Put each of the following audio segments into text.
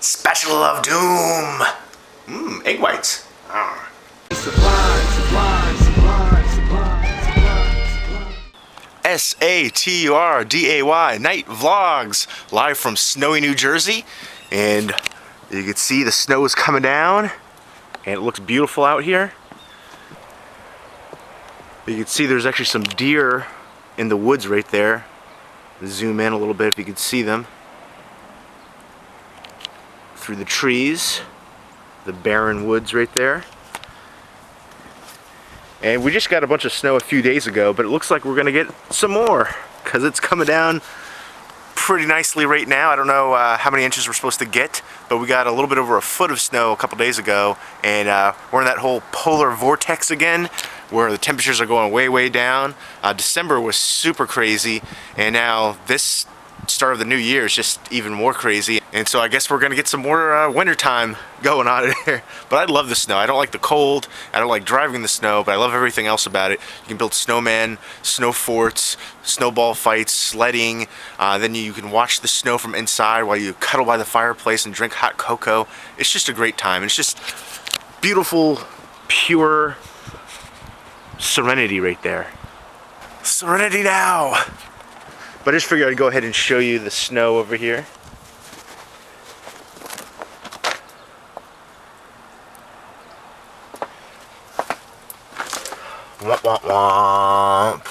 Special of Doom. Egg whites. SATURDAY Night Vlogs, live from snowy New Jersey, and you can see the snow is coming down and it looks beautiful out here. You can see there's actually some deer in the woods right there. Zoom in a little bit if you can see them through the trees, the barren woods right there. And we just got a bunch of snow a few days ago, but it looks like we're gonna get some more because it's coming down pretty nicely right now. I don't know how many inches we're supposed to get, but we got a little bit over a foot of snow a couple days ago, and we're in that whole polar vortex again where the temperatures are going way down. December was super crazy, and now this start of the new year is just even more crazy, and so I guess we're gonna get some more winter time going on here. But I love the snow. I don't like the cold, I don't like driving in the snow, but I love everything else about it. You can build snowmen, snow forts, snowball fights, sledding, then you can watch the snow from inside while you cuddle by the fireplace and drink hot cocoa. It's just a great time. It's just beautiful, pure serenity right there. Serenity now! But I just figured I'd go ahead and show you the snow over here. Womp womp womp.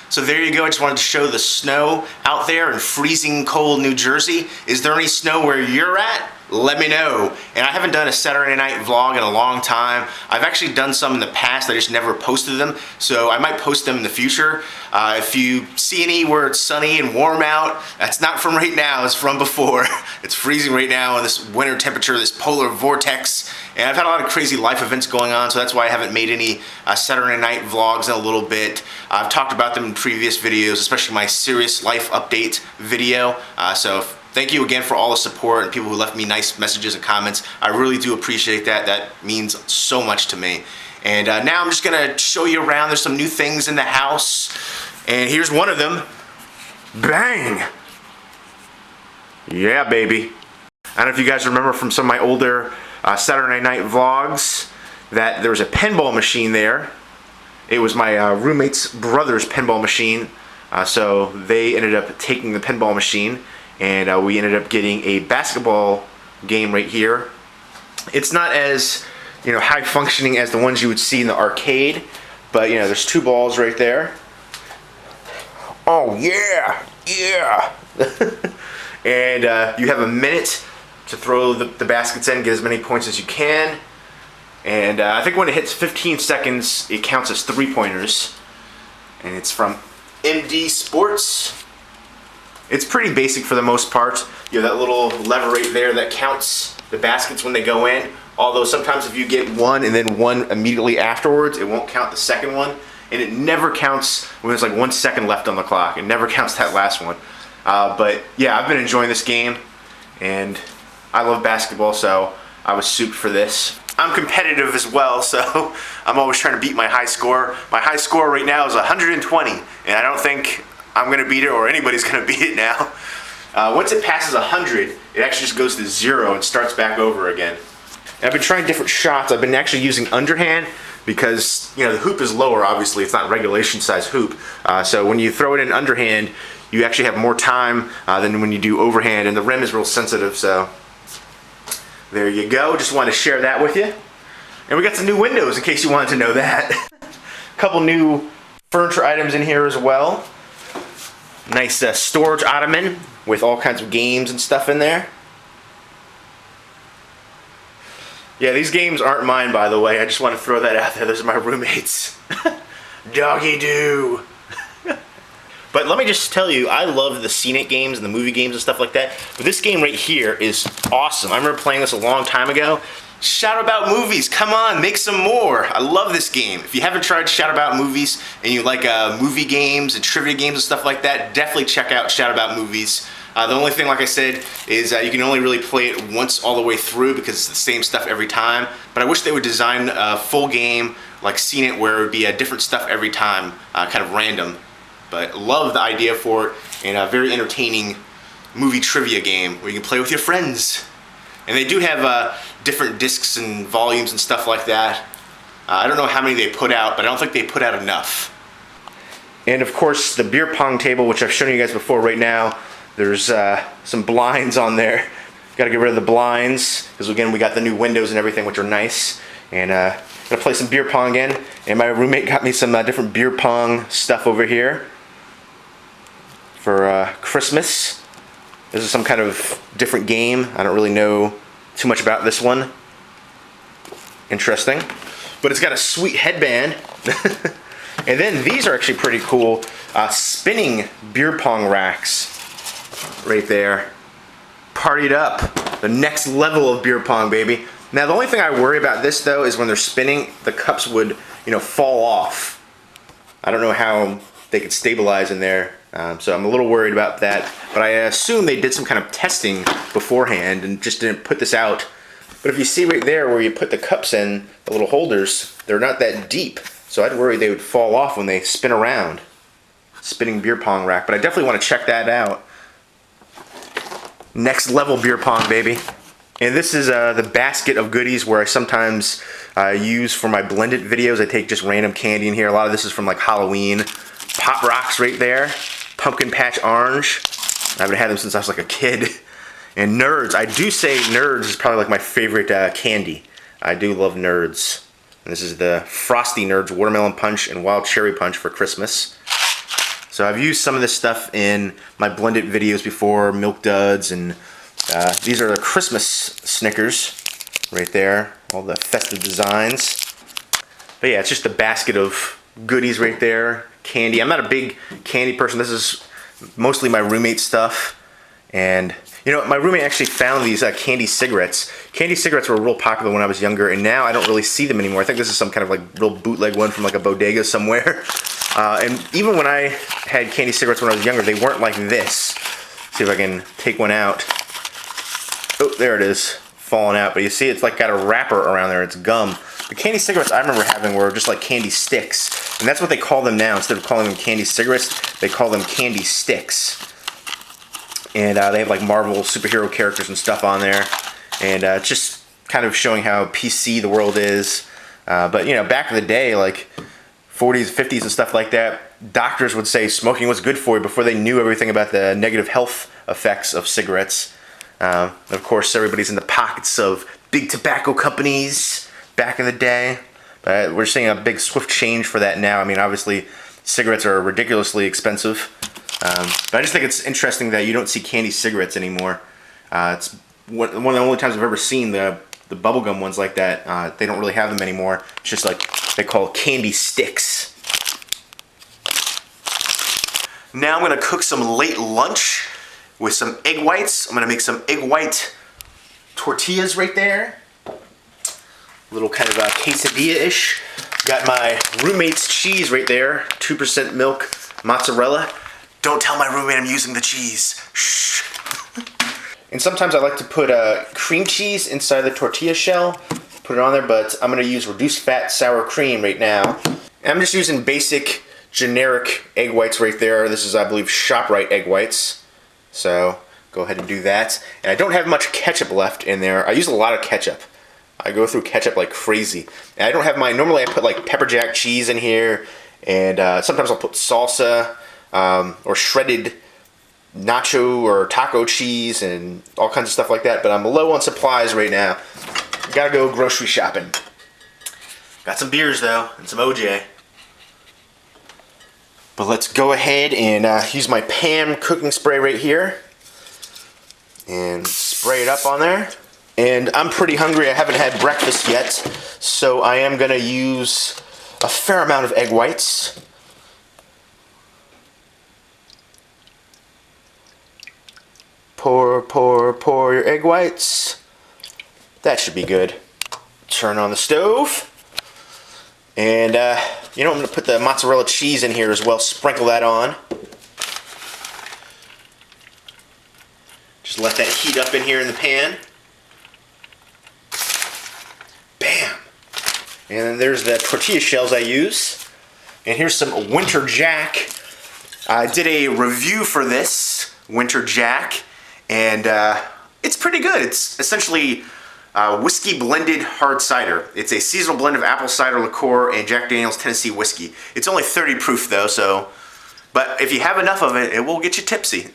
So there you go, I just wanted to show the snow out there in freezing cold New Jersey. Is there any snow where you're at? Let me know. And I haven't done a Saturday night vlog in a long time. I've actually done some in the past, I just never posted them, so I might post them in the future. If you see any where it's sunny and warm out, that's not from right now, it's from before. It's freezing right now in this winter temperature, this polar vortex, and I've had a lot of crazy life events going on, so that's why I haven't made any Saturday night vlogs in a little bit. I've talked about them in previous videos, especially my serious life update video, thank you again for all the support and people who left me nice messages and comments. I really do appreciate that. That means so much to me. And now I'm just gonna show you around. There's some new things in the house. And here's one of them. Bang! Yeah, baby. I don't know if you guys remember from some of my older Saturday night vlogs that there was a pinball machine there. It was my roommate's brother's pinball machine. So they ended up taking the pinball machine, and we ended up getting a basketball game right here. It's not as, you know, high functioning as the ones you would see in the arcade, but you know, there's two balls right there. Oh yeah, yeah. And you have a minute to throw the baskets in, get as many points as you can. And I think when it hits 15 seconds, it counts as 3-pointers. And it's from MD Sports. It's pretty basic for the most part. You have that little lever right there that counts the baskets when they go in. Although sometimes if you get one and then one immediately afterwards, it won't count the second one. And it never counts when there's like 1 second left on the clock. It never counts that last one. But yeah, I've been enjoying this game, and I love basketball, so I was souped for this. I'm competitive as well, so I'm always trying to beat my high score. My high score right now is 120, and I don't think I'm gonna beat it, or anybody's gonna beat it now. Once it passes 100, it actually just goes to 0 and starts back over again. And I've been trying different shots. I've been actually using underhand because, you know, the hoop is lower, obviously. It's not regulation size hoop. So when you throw it in underhand, you actually have more time than when you do overhand, and the rim is real sensitive, so there you go. Just wanted to share that with you. And we got some new windows in case you wanted to know that. A couple new furniture items in here as well. Nice storage ottoman with all kinds of games and stuff in there. Yeah, these games aren't mine, by the way. I just want to throw that out there. Those are my roommates. Doggy doo. But let me just tell you, I love the scenic games and the movie games and stuff like that. But this game right here is awesome. I remember playing this a long time ago. Shout About Movies, come on, make some more. I love this game. If you haven't tried Shout About Movies and you like movie games and trivia games and stuff like that, definitely check out Shout About Movies. The only thing, like I said, is you can only really play it once all the way through because it's the same stuff every time. But I wish they would design a full game like Seen It where it would be different stuff every time, kind of random. But love the idea for it, and a very entertaining movie trivia game where you can play with your friends. And they do have different discs and volumes and stuff like that. I don't know how many they put out, but I don't think they put out enough. And of course, the beer pong table, which I've shown you guys before. Right now, there's some blinds on there. Got to get rid of the blinds, because again, we got the new windows and everything, which are nice. And gonna play some beer pong again. And my roommate got me some different beer pong stuff over here for Christmas. This is some kind of different game. I don't really know too much about this one. Interesting. But it's got a sweet headband. And then these are actually pretty cool. Spinning beer pong racks. Right there. Partied up. The next level of beer pong, baby. Now the only thing I worry about this though is when they're spinning, the cups would, fall off. I don't know how they could stabilize in there. So I'm a little worried about that. But I assume they did some kind of testing beforehand and just didn't put this out. But if you see right there where you put the cups in, the little holders, they're not that deep. So I'd worry they would fall off when they spin around. Spinning beer pong rack. But I definitely want to check that out. Next level beer pong, baby. And this is the basket of goodies where I sometimes use for my blended videos. I take just random candy in here. A lot of this is from like Halloween. Pop Rocks right there. Pumpkin Patch Orange. I haven't had them since I was like a kid. And Nerds. I do say Nerds is probably like my favorite candy. I do love Nerds. And this is the Frosty Nerds Watermelon Punch and Wild Cherry Punch for Christmas. So I've used some of this stuff in my blended videos before, Milk Duds, and these are the Christmas Snickers right there. All the festive designs. But yeah, it's just a basket of goodies right there. Candy. I'm not a big candy person. This is mostly my roommate's stuff. And my roommate actually found these candy cigarettes. Candy cigarettes were real popular when I was younger, and now I don't really see them anymore. I think this is some kind of like real bootleg one from like a bodega somewhere. And even when I had candy cigarettes when I was younger, they weren't like this. See if I can take one out. Oh, there it is, falling out. But you see, it's like got a wrapper around there. It's gum. The candy cigarettes I remember having were just like candy sticks, and that's what they call them now. Instead of calling them candy cigarettes, they call them candy sticks. And they have like Marvel superhero characters and stuff on there. And just kind of showing how PC the world is. But back in the day, like 40s, 50s and stuff like that, doctors would say smoking was good for you before they knew everything about the negative health effects of cigarettes. Of course, everybody's in the pockets of big tobacco companies back in the day. But we're seeing a big swift change for that now. I mean, obviously, cigarettes are ridiculously expensive. But I just think it's interesting that you don't see candy cigarettes anymore. It's one of the only times I've ever seen the bubblegum ones like that. They don't really have them anymore. It's just like they call candy sticks. Now I'm going to cook some late lunch with some egg whites. I'm going to make some egg white tortillas right there. A little kind of a quesadilla-ish. Got my roommate's cheese right there. 2% milk mozzarella. Don't tell my roommate I'm using the cheese. Shh. And sometimes I like to put cream cheese inside the tortilla shell. Put it on there, but I'm going to use reduced fat sour cream right now. And I'm just using basic, generic egg whites right there. This is, I believe, ShopRite egg whites. So go ahead and do that. And I don't have much ketchup left in there. I use a lot of ketchup. I go through ketchup like crazy. And I don't have normally I put like pepper jack cheese in here. And sometimes I'll put salsa. Or shredded nacho or taco cheese and all kinds of stuff like that. But I'm low on supplies right now. Gotta go grocery shopping. Got some beers though, and some OJ. But let's go ahead and use my Pam cooking spray right here. And spray it up on there. And I'm pretty hungry. I haven't had breakfast yet. So I am gonna use a fair amount of egg whites. Pour, pour, pour your egg whites. That should be good. Turn on the stove. And, I'm going to put the mozzarella cheese in here as well. Sprinkle that on. Just let that heat up in here in the pan. Bam! And then there's the tortilla shells I use. And here's some Winter Jack I did a review for this Winter Jack, and it's pretty good. It's essentially whiskey blended hard cider. It's a seasonal blend of apple cider liqueur and Jack Daniel's Tennessee whiskey. It's only 30 proof though, so, but if you have enough of it, it will get you tipsy.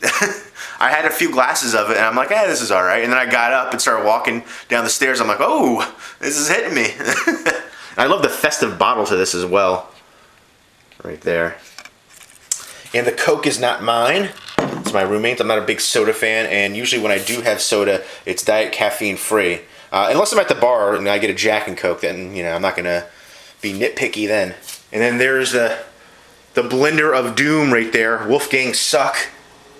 I had a few glasses of it and I'm like, this is all right. And then I got up and started walking down the stairs. I'm like, oh, this is hitting me. I love the festive bottle to this as well. Right there. And the Coke is not mine. It's my roommate's. I'm not a big soda fan, and usually when I do have soda, it's diet caffeine free. Unless I'm at the bar and I get a Jack and Coke, then I'm not gonna be nitpicky then. And then there's the blender of doom right there. Wolfgang Suck.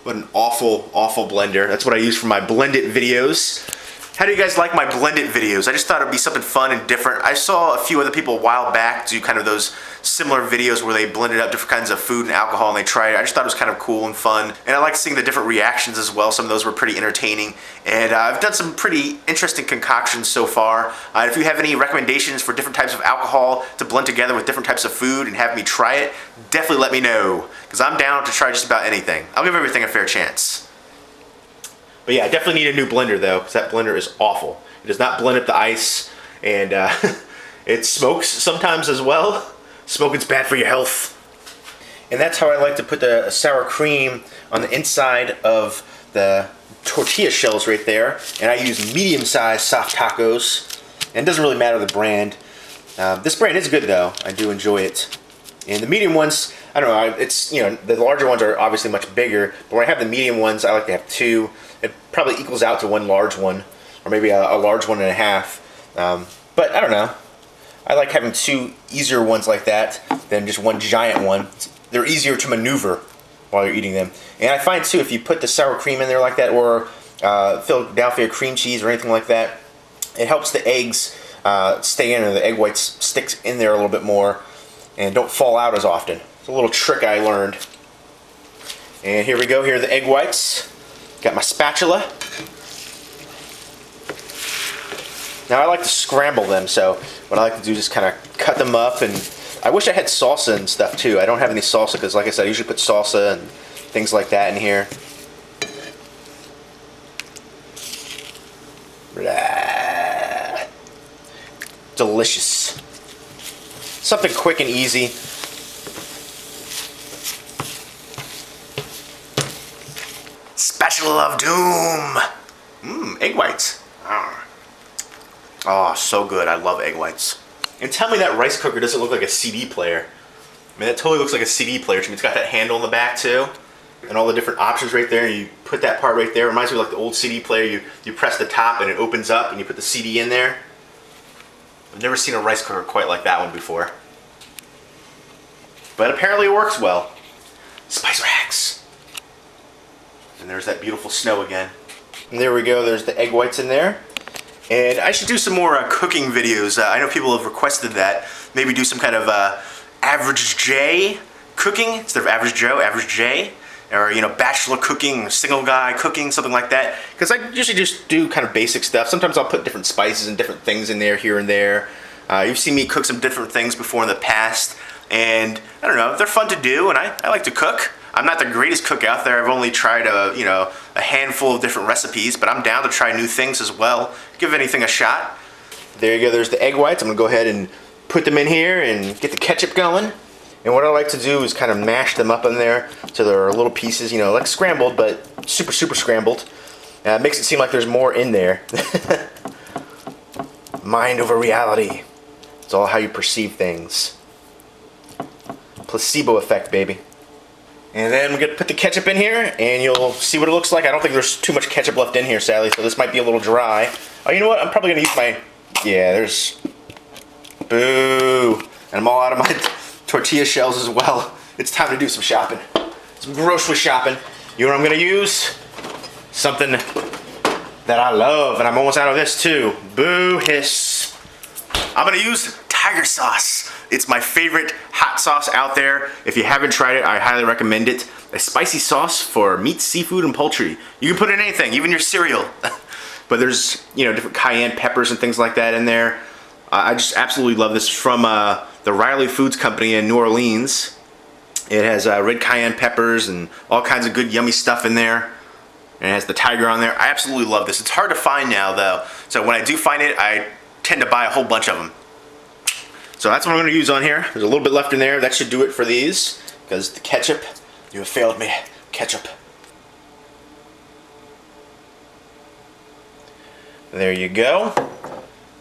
What an awful, awful blender. That's what I use for my blended videos. How do you guys like my blended videos? I just thought it'd be something fun and different. I saw a few other people a while back do kind of those similar videos where they blended up different kinds of food and alcohol and they tried it. I just thought it was kind of cool and fun. And I like seeing the different reactions as well. Some of those were pretty entertaining. And I've done some pretty interesting concoctions so far. If you have any recommendations for different types of alcohol to blend together with different types of food and have me try it, definitely let me know. Because I'm down to try just about anything. I'll give everything a fair chance. But yeah, I definitely need a new blender though, because that blender is awful. It does not blend up the ice, and it smokes sometimes as well. Smoking's bad for your health. And that's how I like to put the sour cream on the inside of the tortilla shells right there. And I use medium-sized soft tacos. And it doesn't really matter the brand. This brand is good though. I do enjoy it. And the medium ones, I don't know, it's, the larger ones are obviously much bigger, but when I have the medium ones, I like to have two. It probably equals out to one large one, or maybe a large 1.5. But I don't know. I like having two easier ones like that than just one giant one. They're easier to maneuver while you're eating them. And I find too, if you put the sour cream in there like that, or Philadelphia cream cheese or anything like that, it helps the eggs stay in, or the egg whites stick in there a little bit more and don't fall out as often. It's a little trick I learned. And here we go. Here are the egg whites. Got my spatula. Now I like to scramble them, so what I like to do is just kind of cut them up, and I wish I had salsa and stuff too. I don't have any salsa because, like I said, I usually put salsa and things like that in here. Blah. Delicious. Something quick and easy. Spatula of doom. Egg whites. Oh, so good. I love egg whites. And tell me that rice cooker doesn't look like a CD player. I mean, that totally looks like a CD player to me. It's got that handle in the back too, and all the different options right there. You put that part right there. It reminds me of like the old CD player. You press the top and it opens up, and you put the CD in there. I've never seen a rice cooker quite like that one before. But apparently it works well. Spice racks. And there's that beautiful snow again. And there we go. There's the egg whites in there. And I should do some more cooking videos. I know people have requested that. Maybe do some kind of average J cooking instead of average Joe, average J. Or, bachelor cooking, single guy cooking, something like that. Because I usually just do kind of basic stuff. Sometimes I'll put different spices and different things in there, here and there. You've seen me cook some different things before in the past. And, I don't know, they're fun to do, and I like to cook. I'm not the greatest cook out there. I've only tried a handful of different recipes, but I'm down to try new things as well. Give anything a shot. There you go, there's the egg whites. I'm gonna go ahead and put them in here and get the ketchup going. And what I like to do is kind of mash them up in there so they're little pieces, like scrambled, but super, super scrambled. It makes it seem like there's more in there. Mind over reality. It's all how you perceive things. Placebo effect, baby. And then we're going to put the ketchup in here, and you'll see what it looks like. I don't think there's too much ketchup left in here, sadly, so this might be a little dry. Oh, you know what? I'm probably going to use my... Yeah, there's... Boo! And I'm all out of my tortilla shells as well. It's time to do some shopping. Some grocery shopping. You know what I'm going to use? Something that I love, and I'm almost out of this too. Boo hiss. I'm going to use tiger sauce. It's my favorite hot sauce out there. If you haven't tried it, I highly recommend it. A spicy sauce for meat, seafood, and poultry. You can put in anything, even your cereal. But there's, different cayenne peppers and things like that in there. I just absolutely love this. From the Riley Foods Company in New Orleans. It has red cayenne peppers and all kinds of good yummy stuff in there. And it has the tiger on there. I absolutely love this. It's hard to find now though. So when I do find it, I tend to buy a whole bunch of them. So that's what I'm going to use on here. There's a little bit left in there. That should do it for these. Because the ketchup, you have failed me. Ketchup. There you go.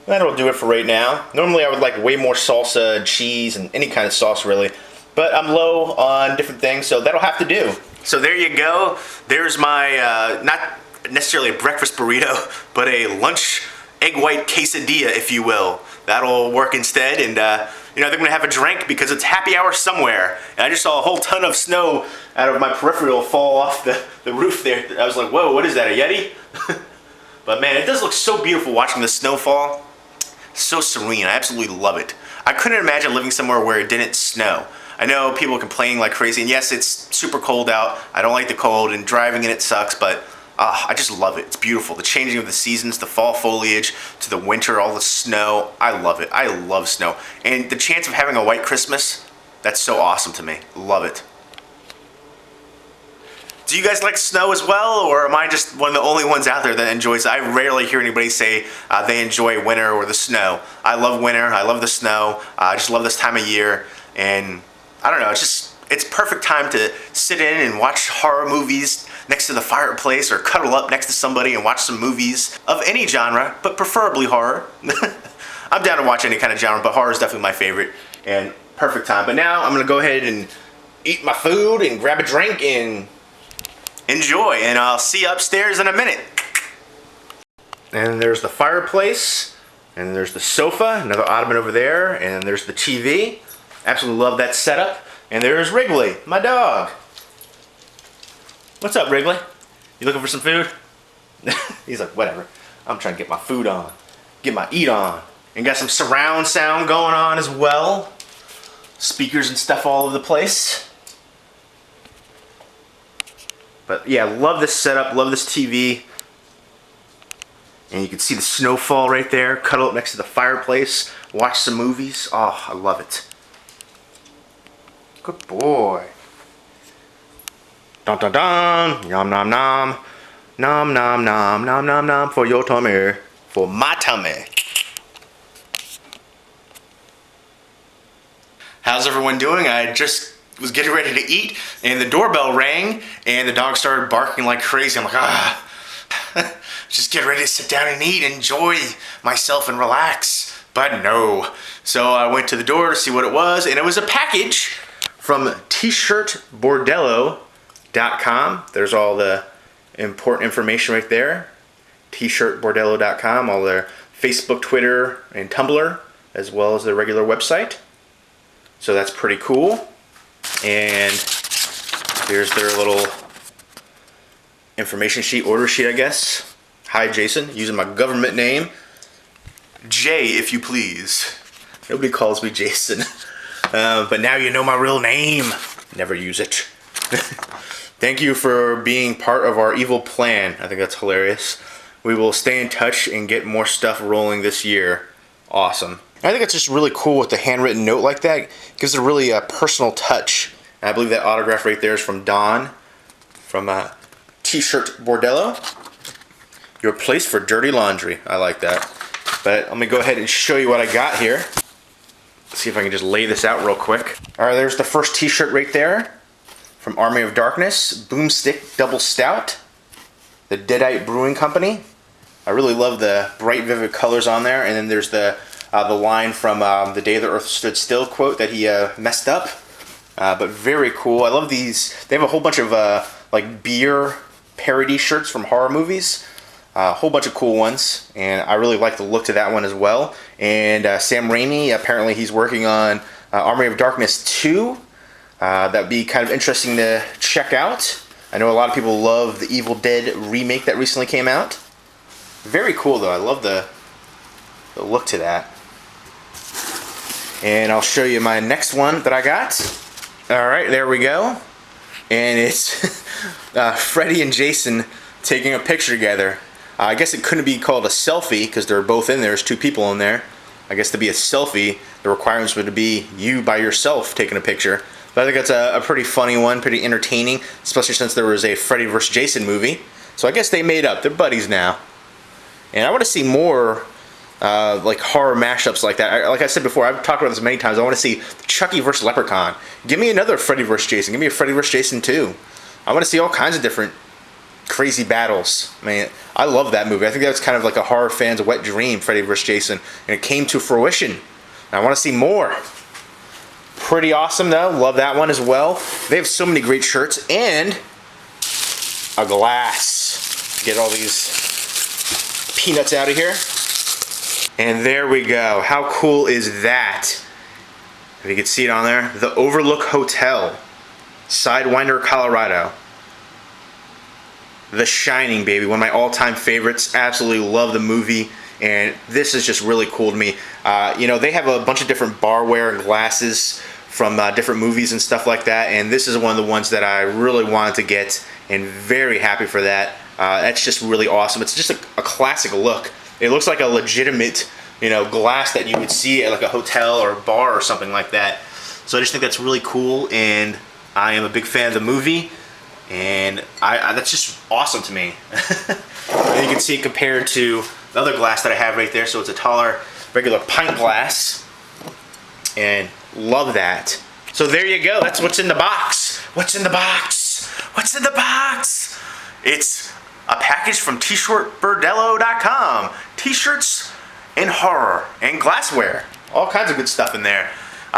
That'll do it for right now. Normally I would like way more salsa, cheese, and any kind of sauce really. But I'm low on different things, so that'll have to do. So there you go. There's my, not necessarily a breakfast burrito, but a lunch egg white quesadilla, if you will. That'll work instead, and you know, they're gonna have a drink because it's happy hour somewhere. And I just saw a whole ton of snow out of my peripheral fall off the roof there. I was like, whoa, what is that, a Yeti? But man, it does look so beautiful watching the snow fall. So serene, I absolutely love it. I couldn't imagine living somewhere where it didn't snow. I know people complain like crazy, and yes, it's super cold out. I don't like the cold, and driving in it sucks, but I just love it. It's beautiful. The changing of the seasons, the fall foliage, to the winter, all the snow. I love it. I love snow. And the chance of having a white Christmas, that's so awesome to me. Love it. Do you guys like snow as well, or am I just one of the only ones out there that enjoys it? I rarely hear anybody say they enjoy winter or the snow. I love winter. I love the snow. I just love this time of year. And I don't know, it's perfect time to sit in and watch horror movies next to the fireplace or cuddle up next to somebody and watch some movies of any genre, but preferably horror. I'm down to watch any kind of genre, but horror is definitely my favorite and perfect time. But now I'm gonna go ahead and eat my food and grab a drink and enjoy, and I'll see you upstairs in a minute. And there's the fireplace, and there's the sofa, another ottoman over there, and there's the TV. Absolutely love that setup. And there's Wrigley, my dog. What's up, Wrigley? You looking for some food? He's like, whatever. I'm trying to get my food on, get my eat on. And got some surround sound going on as well. Speakers and stuff all over the place. But yeah, love this setup, love this TV. And you can see the snowfall right there. Cuddle up next to the fireplace, watch some movies. Oh, I love it. Good boy. Dun dun dun. Yum nom nom. Nom nom nom nom nom nom for your tummy. For my tummy. How's everyone doing? I just was getting ready to eat and the doorbell rang and the dog started barking like crazy. I'm like, just get ready to sit down and eat, enjoy myself and relax. But no. So I went to the door to see what it was, and it was a package from t-shirtbordello.com. There's all the important information right there. t-shirtbordello.com, all their Facebook, Twitter, and Tumblr, as well as their regular website. So that's pretty cool. And here's their little information sheet, order sheet, I guess. Hi, Jason, using my government name. Jay, if you please. Nobody calls me Jason. But now you know my real name. Never use it. Thank you for being part of our evil plan. I think that's hilarious. We will stay in touch and get more stuff rolling this year. Awesome. I think it's just really cool with the handwritten note like that. It gives it a really personal touch. And I believe that autograph right there is from Don from T-Shirt Bordello. Your place for dirty laundry. I like that. But let me go ahead and show you what I got here. See if I can just lay this out real quick. Alright, there's the first t-shirt right there from Army of Darkness, Boomstick Double Stout, the Deadite Brewing Company. I really love the bright, vivid colors on there. And then there's the line from The Day the Earth Stood Still quote that he messed up. But very cool. I love these. They have a whole bunch of like beer parody shirts from horror movies. A whole bunch of cool ones, and I really like the look to that one as well. And Sam Raimi, apparently he's working on Army of Darkness 2. That would be kind of interesting to check out. I know a lot of people love the Evil Dead remake that recently came out. Very cool though, I love the look to that. And I'll show you my next one that I got. Alright, there we go. And it's Freddy and Jason taking a picture together. I guess it couldn't be called a selfie because they're both in there. There's two people in there. I guess to be a selfie, the requirements would be you by yourself taking a picture. But But I think that's a pretty funny one, pretty entertaining, especially since there was a Freddy vs. Jason movie. So I guess they made up. They're buddies now. And I want to see more like horror mashups like that. Like I said before, I've talked about this many times. I want to see Chucky vs. Leprechaun. Give me another Freddy vs. Jason. Give me a Freddy vs. Jason 2. I want to see all kinds of different crazy battles. I mean, I love that movie. I think that's kind of like a horror fan's wet dream, Freddy vs. Jason. And it came to fruition. I want to see more. Pretty awesome, though. Love that one as well. They have so many great shirts. And a glass. Get all these peanuts out of here. And there we go. How cool is that? If you can see it on there. The Overlook Hotel. Sidewinder, Colorado. The Shining, baby. One of my all-time favorites. Absolutely love the movie. And this is just really cool to me. You know, they have a bunch of different barware and glasses from different movies and stuff like that. And this is one of the ones that I really wanted to get. And very happy for that. That's just really awesome. It's just a classic look. It looks like a legitimate, you know, glass that you would see at like a hotel or a bar or something like that. So I just think that's really cool. And I am a big fan of the movie. And that's just awesome to me. And you can see it compared to the other glass that I have right there. So it's a taller, regular pint glass. And love that. So there you go. That's what's in the box. What's in the box? What's in the box? It's a package from t-shirtbordello.com. T-shirts and horror and glassware. All kinds of good stuff in there.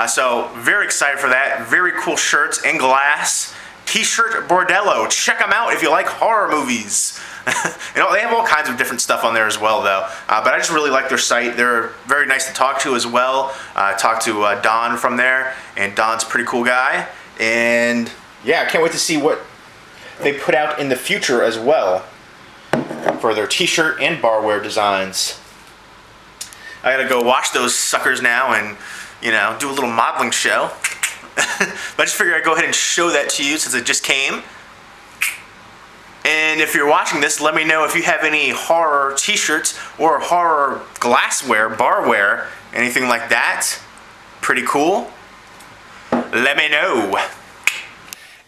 So very excited for that. Very cool shirts and glass. T-shirt Bordello. Check them out if you like horror movies. You know, they have all kinds of different stuff on there as well, though. But I just really like their site. They're very nice to talk to as well. Talked to Don from there, and Don's a pretty cool guy. And yeah, I can't wait to see what they put out in the future as well for their T-shirt and barware designs. I gotta go wash those suckers now and, you know, do a little modeling show. But I just figured I'd go ahead and show that to you since it just came. And if you're watching this, let me know if you have any horror t-shirts or horror glassware, barware, anything like that. Pretty cool. Let me know.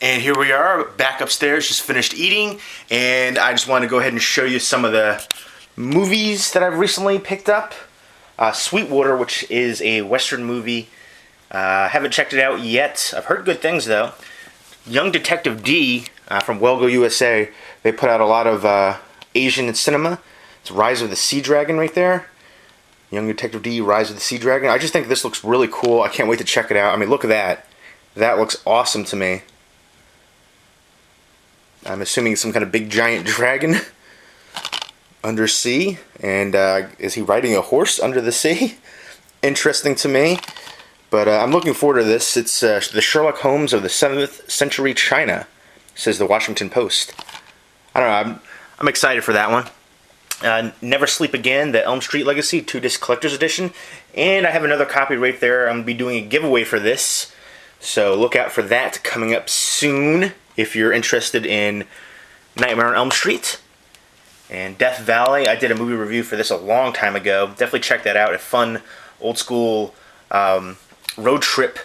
And here we are, back upstairs, just finished eating. And I just want to go ahead and show you some of the movies that I've recently picked up. Sweetwater, which is a Western movie. Haven't checked it out yet. I've heard good things, though. Young Detective D from Wellgo USA. They put out a lot of Asian cinema. It's Rise of the Sea Dragon right there. Young Detective D, Rise of the Sea Dragon. I just think this looks really cool. I can't wait to check it out. I mean, look at that. That looks awesome to me. I'm assuming some kind of big giant dragon undersea. And is he riding a horse under the sea? Interesting to me. But I'm looking forward to this. It's the Sherlock Holmes of the 7th century China, says the Washington Post. I don't know. I'm excited for that one. Never Sleep Again, the Elm Street Legacy 2-disc collector's edition. And I have another copy right there. I'm going to be doing a giveaway for this. So look out for that coming up soon if you're interested in Nightmare on Elm Street. And Death Valley, I did a movie review for this a long time ago. Definitely check that out. A fun, old school road trip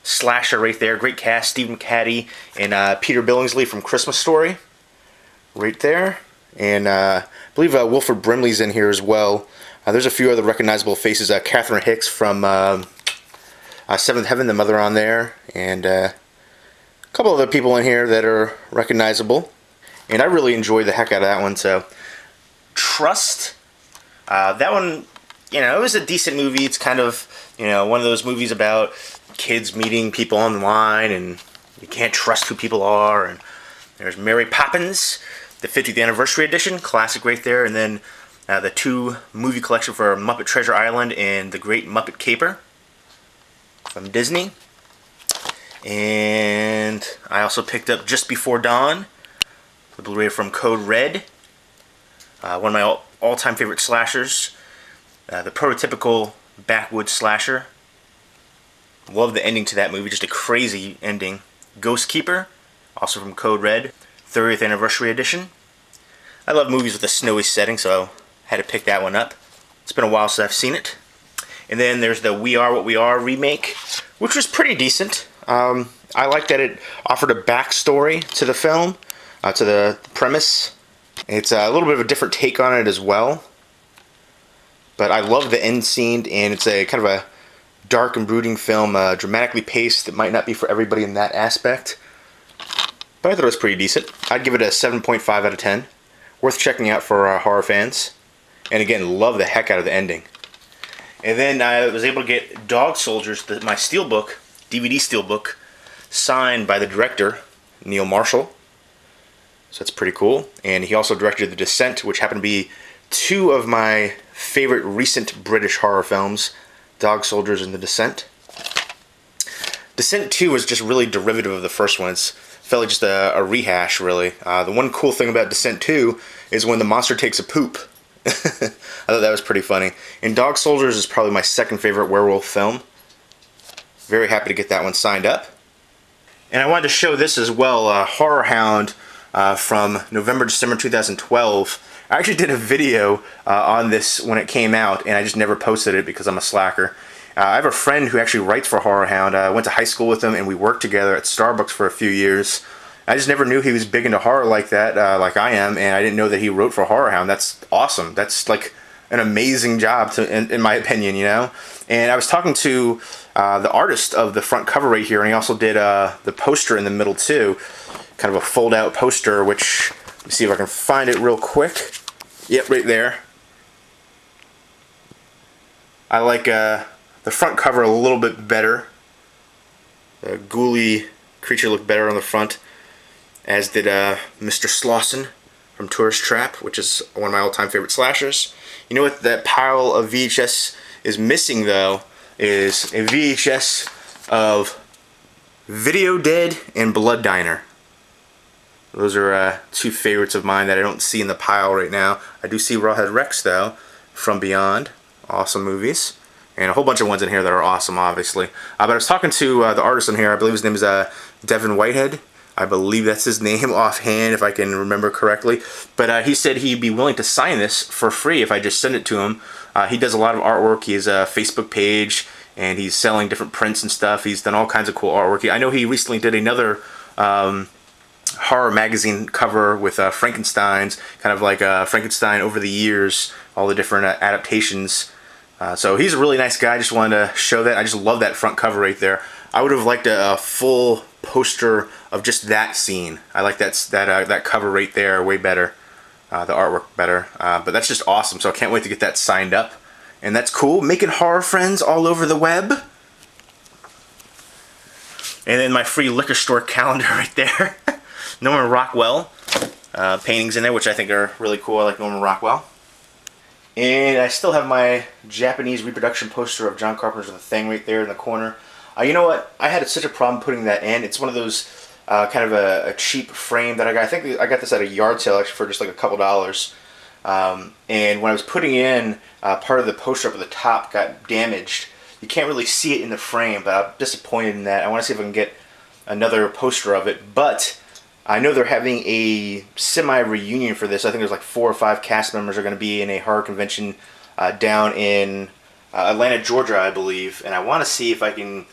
slasher right there. Great cast. Stephen Caddy and Peter Billingsley from Christmas Story. Right there. And I believe Wilford Brimley's in here as well. There's a few other recognizable faces. Catherine Hicks from Seventh Heaven, the mother on there. And a couple other people in here that are recognizable. And I really enjoyed the heck out of that one. So, Trust. That one, you know, it was a decent movie. It's kind of, you know, one of those movies about kids meeting people online and you can't trust who people are. And there's Mary Poppins, the 50th anniversary edition, classic right there. And then the 2 movie collection for Muppet Treasure Island and The Great Muppet Caper from Disney. And I also picked up Just Before Dawn, the Blu-ray from Code Red. One of my all-time favorite slashers. The prototypical backwoods slasher. Love the ending to that movie, just a crazy ending. Ghost Keeper, also from Code Red, 30th anniversary edition. I love movies with a snowy setting, so I had to pick that one up. It's been a while since I've seen it. And then there's the We Are What We Are remake, which was pretty decent. I I like that it offered a backstory to the film, to the premise. It's a little bit of a different take on it as well. But I love the end scene, and it's a kind of a dark and brooding film, dramatically paced. It might not be for everybody in that aspect, but I thought it was pretty decent. I'd give it a 7.5 out of 10. Worth checking out for horror fans. And again, love the heck out of the ending. And then I was able to get Dog Soldiers, my steelbook, DVD steelbook, signed by the director, Neil Marshall. So that's pretty cool. And he also directed The Descent, which happened to be two of my favorite recent British horror films, Dog Soldiers and The Descent. Descent 2 was just really derivative of the first one. It felt like just a rehash, really. The one cool thing about Descent 2 is when the monster takes a poop. I thought that was pretty funny. And Dog Soldiers is probably my second favorite werewolf film. Very happy to get that one signed up. And I wanted to show this as well, Horror Hound from November, December 2012. I actually did a video on this when it came out, and I just never posted it because I'm a slacker. I have a friend who actually writes for Horror Hound. I went to high school with him, and we worked together at Starbucks for a few years. I just never knew he was big into horror like that, like I am, and I didn't know that he wrote for Horror Hound. That's awesome. That's like an amazing job, in my opinion, you know? And I was talking to the artist of the front cover right here, and he also did the poster in the middle too. Kind of a fold-out poster, which, let me see if I can find it real quick. Yep, right there. I like the front cover a little bit better. The ghouly creature looked better on the front, as did Mr. Slauson from Tourist Trap, which is one of my all-time favorite slashers. You know what that pile of VHS is missing, though, is a VHS of Video Dead and Blood Diner. Those are two favorites of mine that I don't see in the pile right now. I do see Rawhead Rex, though, from Beyond. Awesome movies. And a whole bunch of ones in here that are awesome, obviously. But I was talking to the artist in here. I believe his name is Devin Whitehead. I believe that's his name offhand, if I can remember correctly. But he said he'd be willing to sign this for free if I just send it to him. He does a lot of artwork. He has a Facebook page, and he's selling different prints and stuff. He's done all kinds of cool artwork. I know he recently did another horror magazine cover with Frankenstein's, kind of like Frankenstein over the years, all the different adaptations. So he's a really nice guy. I just wanted to show that. I just love that front cover right there. I would have liked a full poster of just that scene. I like that cover right there way better. The artwork better. But that's just awesome. So I can't wait to get that signed up. And that's cool. Making horror friends all over the web. And then my free liquor store calendar right there. Norman Rockwell paintings in there, which I think are really cool. I like Norman Rockwell. And I still have my Japanese reproduction poster of John Carpenter's The Thing right there in the corner. You know what? I had such a problem putting that in. It's one of those kind of a cheap frame that I got. I think I got this at a yard sale actually for just like a couple dollars. And when I was putting in, part of the poster up at the top got damaged. You can't really see it in the frame, but I'm disappointed in that. I want to see if I can get another poster of it. But I know they're having a semi-reunion for this. I think there's like 4 or 5 cast members are going to be in a horror convention down in Atlanta, Georgia, I believe. And I want to see if I can,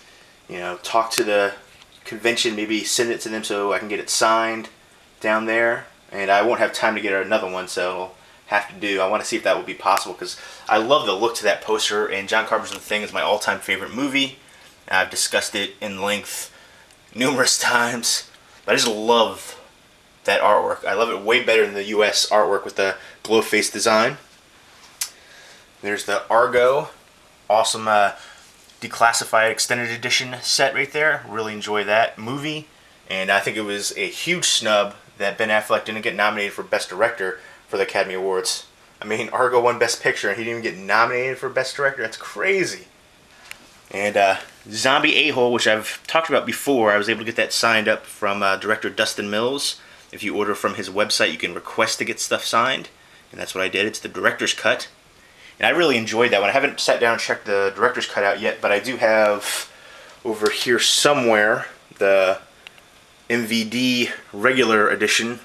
you know, talk to the convention, maybe send it to them so I can get it signed down there. And I won't have time to get another one, so it'll have to do. I want to see if that would be possible, because I love the look to that poster, and John Carpenter's The Thing is my all-time favorite movie. I've discussed it in length numerous times. I just love that artwork. I love it way better than the US artwork with the glow face design. There's the Argo, awesome declassified extended edition set right there. Really enjoy that movie. And I think it was a huge snub that Ben Affleck didn't get nominated for Best Director for the Academy Awards. I mean, Argo won Best Picture and he didn't even get nominated for Best Director. That's crazy. And Zombie A-Hole, which I've talked about before, I was able to get that signed up from director Dustin Mills. If you order from his website, you can request to get stuff signed. And that's what I did. It's the director's cut. And I really enjoyed that one. I haven't sat down and checked the director's cut out yet, but I do have over here somewhere the MVD regular edition.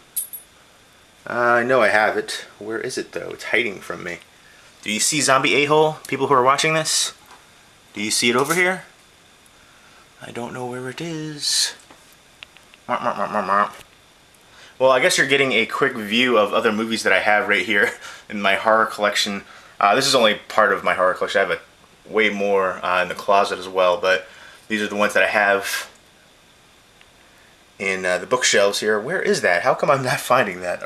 I know I have it. Where is it, though? It's hiding from me. Do you see Zombie A-Hole, people who are watching this? Do you see it over here? I don't know where it is. Well, I guess you're getting a quick view of other movies that I have right here in my horror collection. This is only part of my horror collection. I have way more in the closet as well, but these are the ones that I have in the bookshelves here. Where is that? How come I'm not finding that?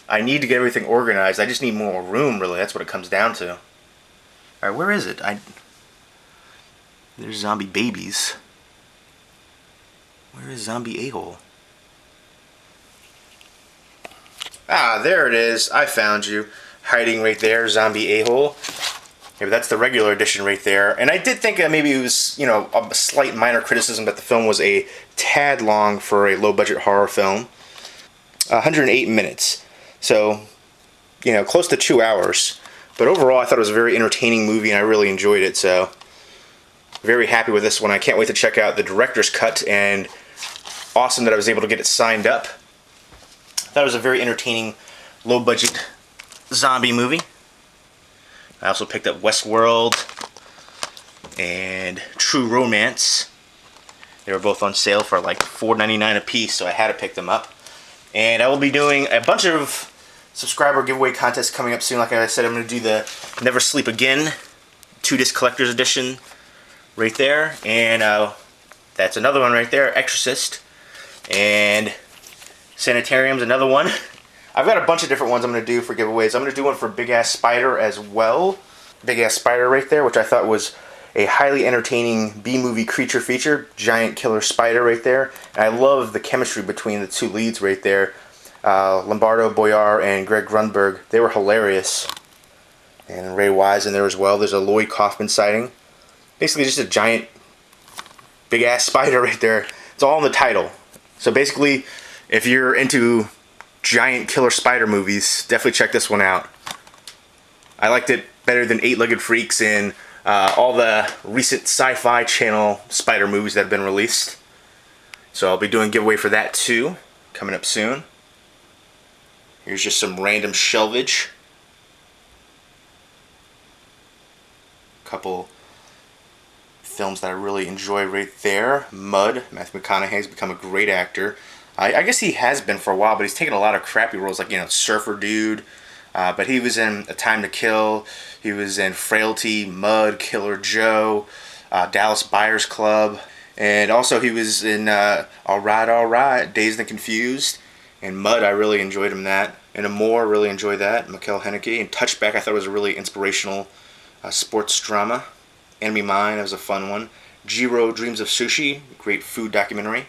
I need to get everything organized. I just need more room, really. That's what it comes down to. Alright, where is it? There's Zombie Babies. Where is Zombie A-Hole? Ah, there it is. I found you. Hiding right there, Zombie A-Hole. Maybe that's the regular edition right there. And I did think that maybe it was, you know, a slight minor criticism that the film was a tad long for a low-budget horror film. 108 minutes. So, you know, close to 2 hours. But overall, I thought it was a very entertaining movie, and I really enjoyed it. So, very happy with this one. I can't wait to check out the director's cut, and awesome that I was able to get it signed up. I thought it was a very entertaining, low-budget zombie movie. I also picked up Westworld and True Romance. They were both on sale for like $4.99 a piece, so I had to pick them up. And I will be doing a bunch of subscriber giveaway contests coming up soon. Like I said, I'm going to do the Never Sleep Again 2-disc collector's edition right there. And that's another one right there, Exorcist. And Sanitarium's another one. I've got a bunch of different ones I'm going to do for giveaways. I'm going to do one for Big Ass Spider as well. Big Ass Spider right there, which I thought was a highly entertaining B-movie creature feature. Giant killer spider right there. And I love the chemistry between the two leads right there. Lombardo Boyar and Greg Grunberg. They were hilarious. And Ray Wise in there as well. There's a Lloyd Kaufman sighting. Basically just a giant big ass spider right there. It's all in the title. So basically, if you're into giant killer spider movies, definitely check this one out. I liked it better than Eight-Legged Freaks and all the recent Sci-Fi Channel spider movies that have been released. So I'll be doing a giveaway for that too, coming up soon. Here's just some random shelvage. Couple films that I really enjoy right there. Mud. Matthew McConaughey's become a great actor. I guess he has been for a while, but he's taken a lot of crappy roles, like, you know, Surfer Dude. But he was in A Time to Kill. He was in Frailty, Mud, Killer Joe, Dallas Buyers Club. And also he was in Alright, Dazed and Confused. And Mud, I really enjoyed him in that. And Amore, really enjoyed that. Mikkel Haneke. And Touchback, I thought was a really inspirational sports drama. Enemy Mine, that was a fun one. Jiro Dreams of Sushi, great food documentary.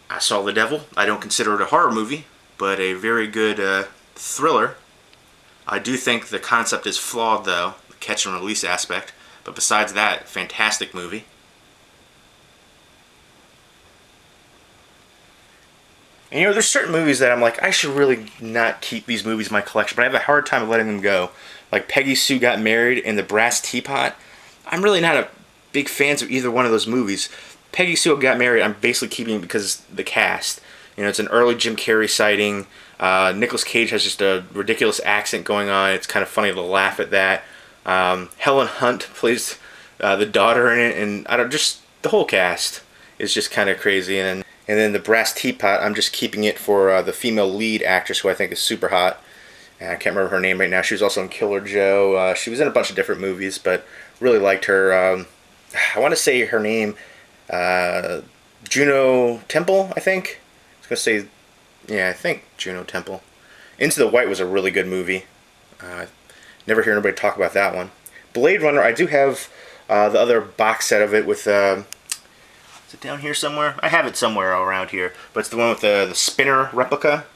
I Saw the Devil. I don't consider it a horror movie, but a very good thriller. I do think the concept is flawed, though, the catch and release aspect. But besides that, fantastic movie. And, you know, there's certain movies that I'm like, I should really not keep these movies in my collection, but I have a hard time letting them go. Like Peggy Sue Got Married and The Brass Teapot. I'm really not a big fans of either one of those movies. Peggy Sue Got Married, I'm basically keeping because the cast. You know, it's an early Jim Carrey sighting. Nicolas Cage has just a ridiculous accent going on. It's kind of funny to laugh at that. Helen Hunt plays the daughter in it, and just the whole cast is just kind of crazy. And then The Brass Teapot, I'm just keeping it for the female lead actress, who I think is super hot. And I can't remember her name right now. She was also in Killer Joe. She was in a bunch of different movies, but really liked her. I want to say her name, Juno Temple, I think. I was going to say, yeah, I think Juno Temple. Into the White was a really good movie. Never hear anybody talk about that one. Blade Runner, I do have the other box set of it with, is it down here somewhere? I have it somewhere around here, but it's the one with the spinner replica.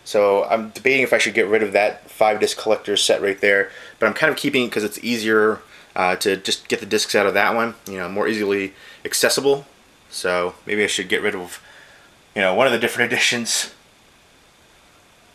So I'm debating if I should get rid of that 5-disc collector's set right there, but I'm kind of keeping it because it's easier to just get the discs out of that one, you know, more easily accessible. So maybe I should get rid of, you know, one of the different editions.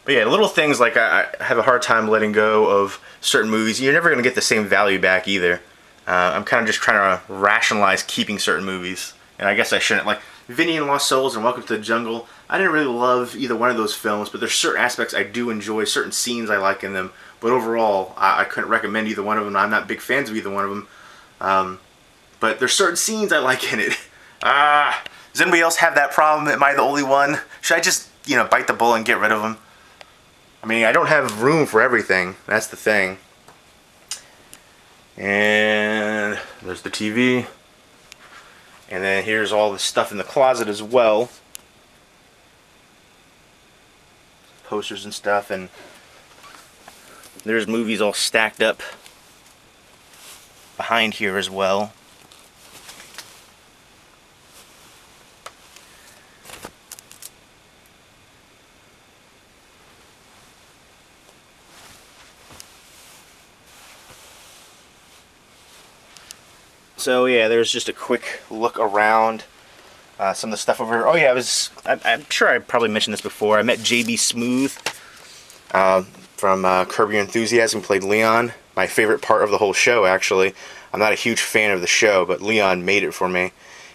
But yeah, little things like I have a hard time letting go of certain movies. You're never going to get the same value back either. I'm kind of just trying to rationalize keeping certain movies, and I guess I shouldn't. Like Vinny and Lost Souls and Welcome to the Jungle, I didn't really love either one of those films, but there's certain aspects I do enjoy, certain scenes I like in them. But overall, I couldn't recommend either one of them. I'm not big fans of either one of them. But there's certain scenes I like in it. Does anybody else have that problem? Am I the only one? Should I just, you know, bite the bullet and get rid of them? I mean, I don't have room for everything. That's the thing. And there's the TV. And then here's all the stuff in the closet as well. Posters and stuff, and there's movies all stacked up behind here as well. So yeah, there's just a quick look around some of the stuff over here. Oh yeah, I'm sure I probably mentioned this before. I met JB Smooth from Curb Your Enthusiasm. Played Leon. My favorite part of the whole show, actually. I'm not a huge fan of the show, but Leon made it for me.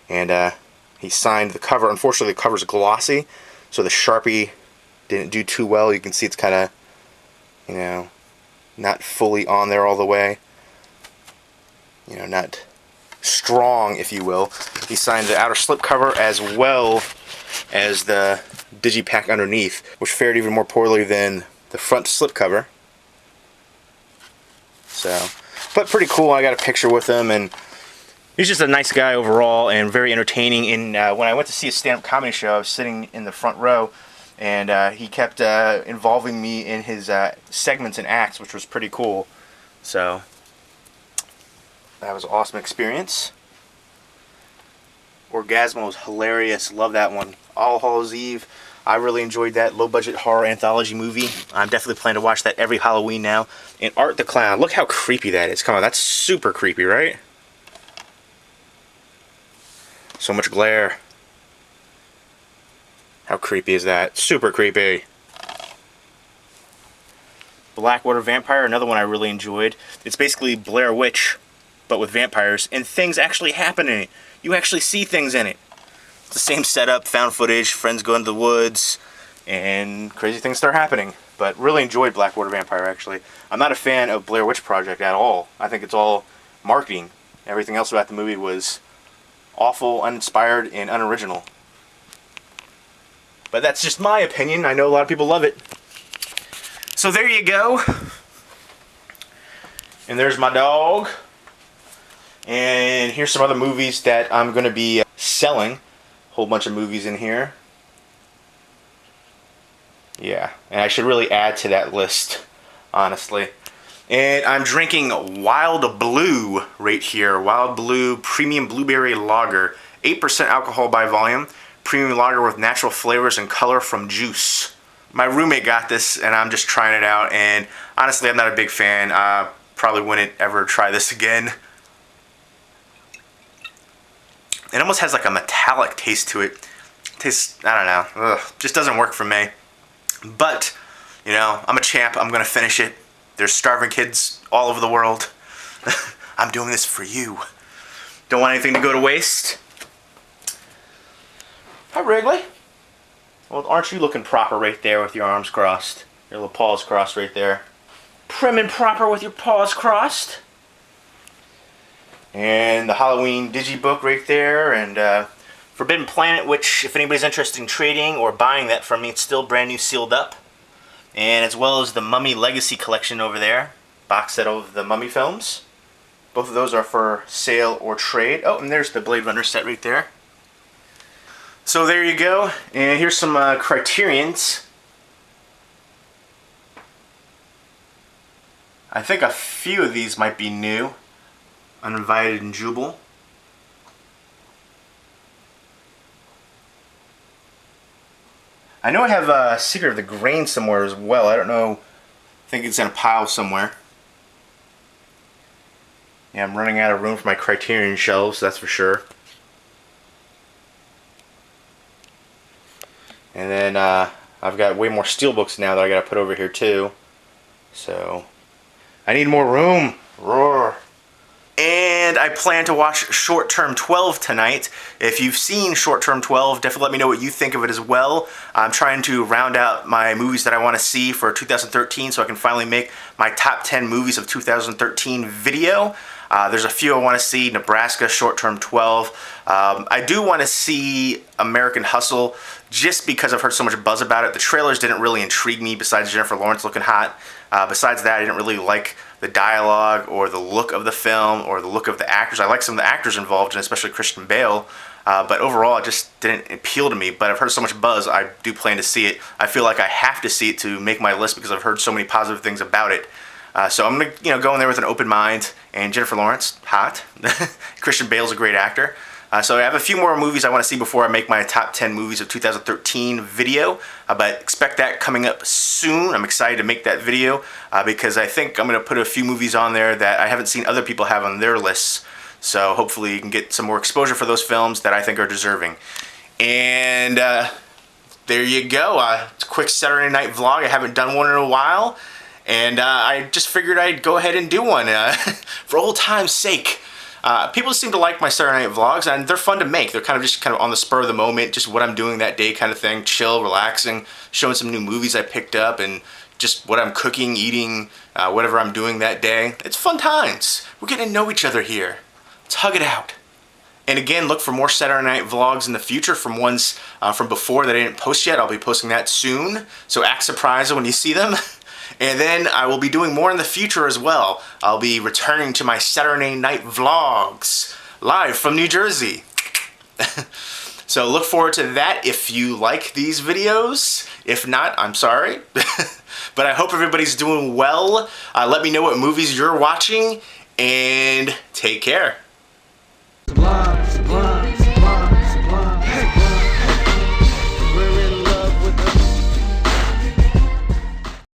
And he signed the cover. Unfortunately, the cover's glossy, so the Sharpie didn't do too well. You can see it's kind of, you know, not fully on there all the way. You know, not strong, if you will. He signed the outer slipcover as well as the digipack underneath, which fared even more poorly than the front slipcover. So, but pretty cool. I got a picture with him, and he's just a nice guy overall and very entertaining. And when I went to see a stand-up comedy show, I was sitting in the front row, and he kept involving me in his segments and acts, which was pretty cool. So that was an awesome experience. Orgasmo was hilarious. Love that one. All Hallows Eve. I really enjoyed that low-budget horror anthology movie. I'm definitely planning to watch that every Halloween now. And Art the Clown. Look how creepy that is. Come on, that's super creepy, right? So much glare. How creepy is that? Super creepy. Blackwater Vampire, another one I really enjoyed. It's basically Blair Witch, but with vampires, and things actually happen in it. You actually see things in it. It's the same setup, found footage, friends go into the woods, and crazy things start happening. But really enjoyed Blackwater Vampire, actually. I'm not a fan of Blair Witch Project at all. I think it's all marketing. Everything else about the movie was awful, uninspired, and unoriginal. But that's just my opinion. I know a lot of people love it. So there you go. And there's my dog. And here's some other movies that I'm going to be selling. A whole bunch of movies in here. Yeah, and I should really add to that list, honestly. And I'm drinking Wild Blue right here. Wild Blue Premium Blueberry Lager. 8% alcohol by volume. Premium lager with natural flavors and color from juice. My roommate got this, and I'm just trying it out. And honestly, I'm not a big fan. Probably wouldn't ever try this again. It almost has like a metallic taste to it. Tastes, I don't know. Ugh, just doesn't work for me. But, you know, I'm a champ. I'm going to finish it. There's starving kids all over the world. I'm doing this for you. Don't want anything to go to waste. Hi, Wrigley. Well, aren't you looking proper right there with your arms crossed? Your little paws crossed right there. Prim and proper with your paws crossed. And the Halloween digibook right there, and Forbidden Planet, which if anybody's interested in trading or buying that from me, it's still brand new, sealed up. And as well as the Mummy Legacy collection over there, box set of the Mummy films. Both of those are for sale or trade. Oh, and there's the Blade Runner set right there. So there you go, and here's some Criterions. I think a few of these might be new. Uninvited and Jubal. I know I have Secret of the Grain somewhere as well. I don't know. I think it's in a pile somewhere. Yeah, I'm running out of room for my Criterion shelves, that's for sure. And then I've got way more steelbooks now that I gotta put over here too. So I need more room. Roar. And I plan to watch Short Term 12 tonight. If you've seen Short Term 12, definitely let me know what you think of it as well. I'm trying to round out my movies that I want to see for 2013 so I can finally make my top 10 movies of 2013 video. There's a few I want to see. Nebraska, Short Term 12. I do want to see American Hustle just because I've heard so much buzz about it. The trailers didn't really intrigue me besides Jennifer Lawrence looking hot. Besides that, I didn't really like the dialogue or the look of the film or the look of the actors. I like some of the actors involved, and especially Christian Bale. But overall, it just didn't appeal to me. But I've heard so much buzz, I do plan to see it. I feel like I have to see it to make my list because I've heard so many positive things about it. So I'm gonna, go in there with an open mind. And Jennifer Lawrence, hot. Christian Bale's a great actor. So I have a few more movies I want to see before I make my top 10 movies of 2013 video. But expect that coming up soon. I'm excited to make that video because I think I'm gonna put a few movies on there that I haven't seen other people have on their lists. So hopefully you can get some more exposure for those films that I think are deserving. And there you go. It's a quick Saturday night vlog. I haven't done one in a while. And I just figured I'd go ahead and do one for old time's sake. People seem to like my Saturday night vlogs, and they're fun to make. They're kind of on the spur of the moment, just what I'm doing that day kind of thing. Chill, relaxing, showing some new movies I picked up, and just what I'm cooking, eating, whatever I'm doing that day. It's fun times. We're getting to know each other here. Let's hug it out. And again, look for more Saturday night vlogs in the future from ones from before that I didn't post yet. I'll be posting that soon, so act surprised when you see them. And then I will be doing more in the future as well. I'll be returning to my Saturday night vlogs live from New Jersey. So look forward to that if you like these videos. If not, I'm sorry. But I hope everybody's doing well. Let me know what movies you're watching, and take care. Sublime, sublime.